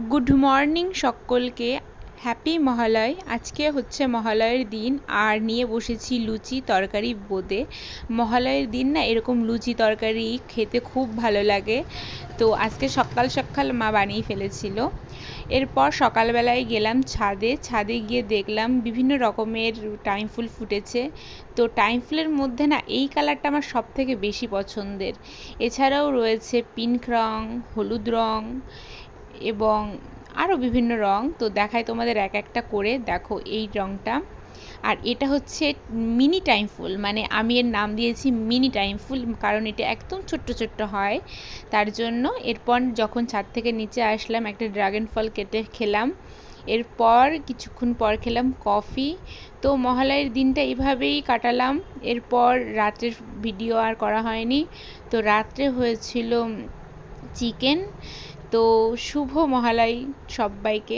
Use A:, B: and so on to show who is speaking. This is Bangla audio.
A: গুড মর্নিং সকলকে। হ্যাপি মহালয়। আজকে হচ্ছে মহালয়ের দিন আর নিয়ে বসেছি লুচি তরকারি বোঁদে। মহালয়ের দিন না এরকম লুচি তরকারি খেতে খুব ভালো লাগে, তো আজকে সকাল সকাল মা বানিয়ে ফেলেছিল। এরপর সকালবেলায় গেলাম ছাদে গিয়ে দেখলাম বিভিন্ন রকমের টাইম ফুল ফুটেছে। তো টাইম ফুলের মধ্যে না এই কালারটা আমার সব থেকে বেশি পছন্দের। এছাড়াও রয়েছে পিঙ্ক রং, হলুদ রং এবং আরও বিভিন্ন রং। তো দেখাই তোমাদের এক একটা করে। দেখো এই রংটা, আর এটা হচ্ছে মিনি টাইম ফুল, মানে আমি এর নাম দিয়েছি মিনি টাইম ফুল, কারণ এটা একদম ছোট্ট ছোট্ট হয় তার জন্য। এরপর যখন ছাদ থেকে নিচে আসলাম একটা ড্রাগন ফল কেটে খেলাম। এরপর কিছুক্ষণ পর খেলাম কফি। তো মহালয়ের দিনটা এইভাবেই কাটালাম। এরপর রাত্রের ভিডিও আর করা হয়নি। তো রাত্রে হয়েছিল চিকেন। তো শুভ মহালয় সবাইকে।